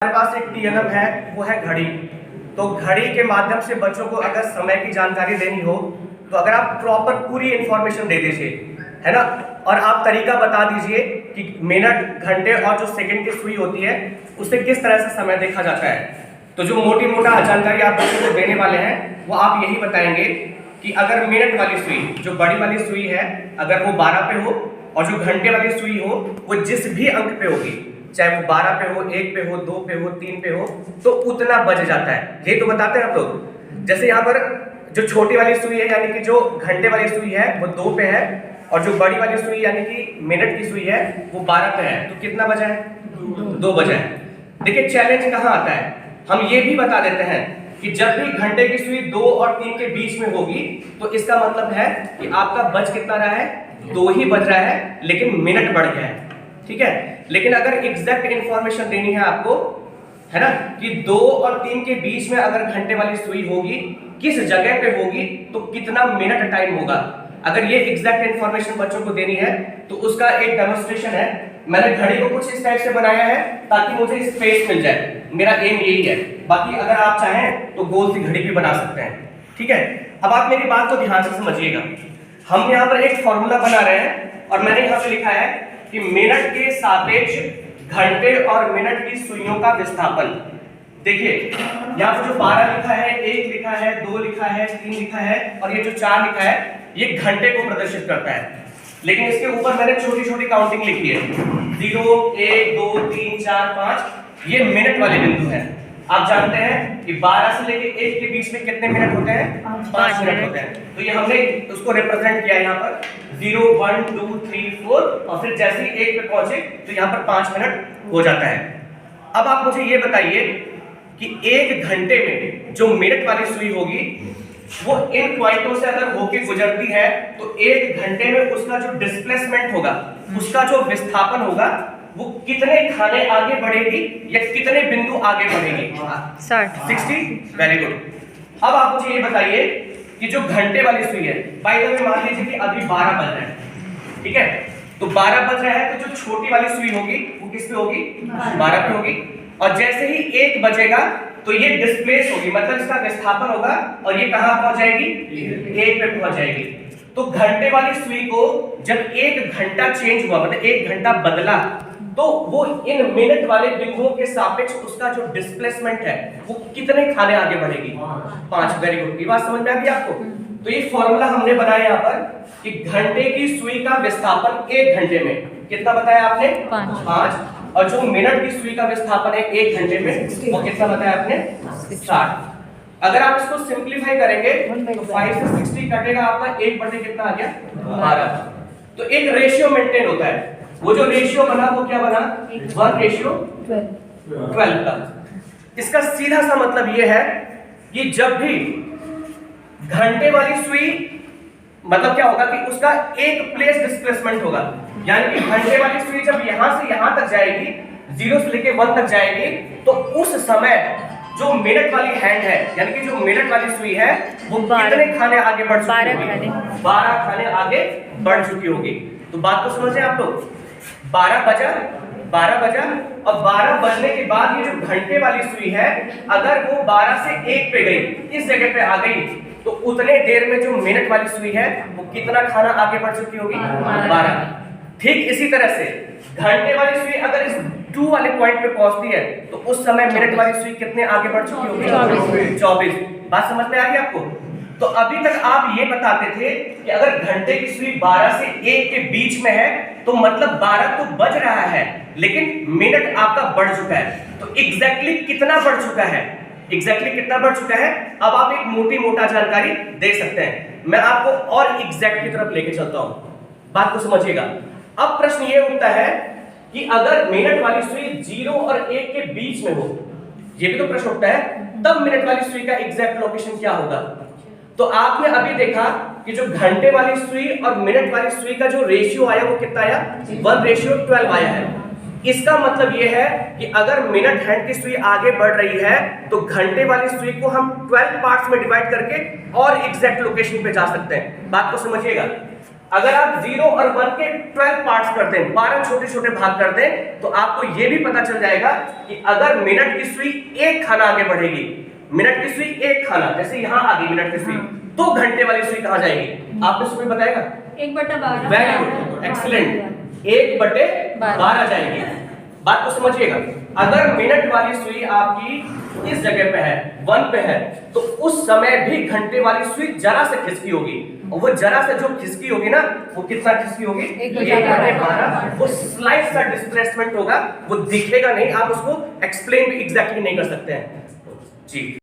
हमारे पास एक टीएलएम है, वो है घड़ी। तो घड़ी के माध्यम से बच्चों को अगर समय की जानकारी देनी हो तो अगर आप प्रॉपर पूरी इंफॉर्मेशन दे दीजिए, है ना, और आप तरीका बता दीजिए कि मिनट, घंटे और जो सेकंड की सुई होती है उससे किस तरह से समय देखा जाता है। तो जो मोटी मोटा जानकारी आप बच्चों को देने वाले हैं वो आप यही बताएंगे कि अगर मिनट वाली सुई, जो बड़ी वाली सुई है, अगर वो 12 पे हो और जो घंटे वाली सुई हो वो जिस भी अंक पे होगी, चाहे वो 12 पे हो, 1 पे हो, 2 पे हो, 3 पे हो, तो उतना बज जाता है। ये तो बताते हैं आप लोग। जैसे यहाँ पर जो छोटी वाली सुई है यानी कि जो घंटे वाली सुई है वो 2 पे है और जो बड़ी वाली सुई यानी कि मिनट की सुई है वो 12 पे है, तो कितना बजा है? 2 बजा है। देखिए चैलेंज कहाँ आता है, हम ये भी बता देते हैं कि जब भी घंटे की सुई 2 और 3 के बीच में होगी तो इसका मतलब है कि आपका बज कितना रहा है? 2 ही बज रहा है, लेकिन मिनट बढ़ गया है। ठीक है, लेकिन अगर एग्जैक्ट इंफॉर्मेशन देनी है आपको, है ना, कि 2 और 3 के बीच में अगर घंटे वाली सुई होगी, किस जगह पे होगी, तो कितना मिनट टाइम होगा, अगर ये एग्जैक्ट इंफॉर्मेशन बच्चों को देनी है तो उसका एक डेमोन्स्ट्रेशन है। मैंने घड़ी को कुछ इस टाइप से बनाया है ताकि मुझे स्पेस मिल जाए, मेरा एम यही है। बाकी अगर आप चाहें तो गोल सी घड़ी भी बना सकते हैं। ठीक है, अब आप मेरी बात को ध्यान से समझिएगा। हम यहाँ पर एक फॉर्मूला बना रहे हैं और मैंने यहाँ पे लिखा है कि मिनट के सापेक्ष घंटे और मिनट की सुइयों का विस्थापन। देखिए यहाँ पर जो 12 लिखा है, 1 लिखा है, 2 लिखा है, 3 लिखा है और ये जो 4 लिखा है ये घंटे को प्रदर्शित करता है, लेकिन इसके ऊपर मैंने छोटी छोटी काउंटिंग लिखी है, 0, 1, 2, 3, 4, 5, ये मिनट वाले बिंदु हैं। आप जानते हैं कि 12 से लेके 1 के बीच में कितने मिनट होते हैं? 5 मिनट होते हैं। तो ये हमने उसको रिप्रेजेंट किया यहाँ पर 0, 1, 2, 3, 4 और फिर जैसे ही 1 पे पहुंचे तो यहाँ पर 5 मिनट हो जाता है। अब आप मुझे ये बताइए कि 1 घंटे में जो मिनट वाली सुई होगी वो इन पॉइंटों से अगर होके गुजरती है तो 1 घंटे में उसका जो डिस्प्लेसमेंट होगा, उसका जो विस्थापन होगा, वो कितने खाने आगे बढ़ेगी या कितने बिंदु आगे बढ़ेगी? 60। Very good. अब आप मुझे ये बताइए कि जो घंटे वाली सुई है, बाय द वे मान लीजिए कि अभी 12 बज रहा है, ठीक है, तो 12 बज रहा है तो जो छोटी वाली सुई होगी वो किस पे होगी? 12 पे होगी। और जैसे ही 1 बजेगा तो ये डिस्प्लेस होगी, मतलब इसका विस्थापन होगा और ये कहां पहुंच जाएगी? 1 पे पहुंच जाएगी। तो घंटे वाली सुई को जब 1 घंटा चेंज हुआ, मतलब 1 घंटा बदला, तो वो इन मिनट वाले बिंदुओं के सापेक्ष उसका जो डिस्प्लेसमेंट है वो कितने खाने आगे बढ़ेगी? 5। Very good. ये बात समझ में आ गई आपको? तो ये फॉर्मूला हमने बनाया यहाँ पर कि घंटे की सुई का विस्थापन 1 घंटे में कितना बताया आपने? 5। और जो मिनट की सुई का विस्थापन है 1 घंटे में वो कितना बताया आपने? 60। अगर आप इसको सिंप्लीफाई करेंगे तो 5 से 60 कटेगा, आपका 1 बटे कितना आ गया? 12। तो एक रेशियो मेंटेन होता है, वो जो रेशियो बना वो क्या बना? 1:12 का। इसका सीधा सा मतलब ये है कि जब भी घंटे वाली सुई, मतलब क्या होगा कि उसका एक प्लेस डिस्प्लेसमेंट होगा, यानी कि घंटे वाली सुई जब यहां से यहां तक जाएगी, 0 से लेके 1 तक जाएगी, तो उस समय जो मिनट वाली हैंड है, यानी कि जो मिनट वाली सुई है वो कितने खाने आगे बढ़ चुकी होगी? 12 खाने आगे बढ़ चुकी होगी। तो बात को समझे आप लोग? 12 बजा और 12 बजने के बाद ये जो घंटे वाली सुई है अगर वो 12 से 1 पे गई, इस जगह पे आ गई, तो उतने देर में जो मिनट वाली सुई है वो कितना खाना आगे बढ़ चुकी होगी? 12। ठीक इसी तरह से घंटे वाली सुई अगर इस 2 वाले पॉइंट पे पहुंचती है तो उस समय मिनट वाली सुई कितने आगे बढ़ चुकी होगी? 24। बात समझ में आ गई आपको? तो अभी तक आप ये बताते थे कि अगर घंटे की सुई 12 से 1 के बीच में है तो मतलब 12 तो बज रहा है, लेकिन मिनट आपका बढ़ चुका है। तो एग्जैक्टली कितना बढ़ चुका है? एग्जैक्टली कितना बढ़ चुका है? अब आप एक मोटी मोटा जानकारी दे सकते हैं। मैं आपको और एग्जैक्ट की तरफ लेके चलता हूं, बात को समझिएगा। अब प्रश्न ये उठता है कि अगर मिनट वाली सुई 0 और 1 के बीच में हो, ये भी तो प्रश्न उठता है, तब मिनट वाली सुई का एग्जैक्ट लोकेशन क्या होगा? तो आपने अभी देखा कि जो घंटे वाली सुई और मिनट वाली सुई का जो रेशियो आया वो कितना आया? 1:12 आया है। इसका मतलब ये है कि अगर मिनट हैंड की सुई आगे बढ़ रही है तो घंटे वाली सुई को हम 12 पार्ट्स में डिवाइड करके और एग्जैक्ट लोकेशन पे जा सकते हैं। बात को समझिएगा। अगर आप 0 और 1 के 12 पार्ट्स करते हैं, 12 छोटे छोटे भाग करते हैं, तो आपको यह भी पता चल जाएगा कि अगर मिनट की सुई एक खाना आगे बढ़ेगी, मिनट की सुई एक खाना, जैसे यहां आ गई मिनट की सुई, तो घंटे वाली सुई कहां जाएगी? आपने सुई बताएगा 1/12। वेरी गुड, एक्सीलेंट, 1/12 जाएगी। बात को समझिएगा, अगर मिनट वाली सुई आपकी इस जगह पे है, 1 पे है, तो उस समय भी घंटे वाली सुई जरा से खिसकी होगी, और वो जरा से जो खिसकी होगी ना, वो कितना खिसकी होगी? 1/12। वो स्लाइट सा डिस्प्लेसमेंट होगा, वो दिखेगा नहीं, आप उसको एक्सप्लेन भी एग्जैक्टली नहीं कर सकते हैं जी।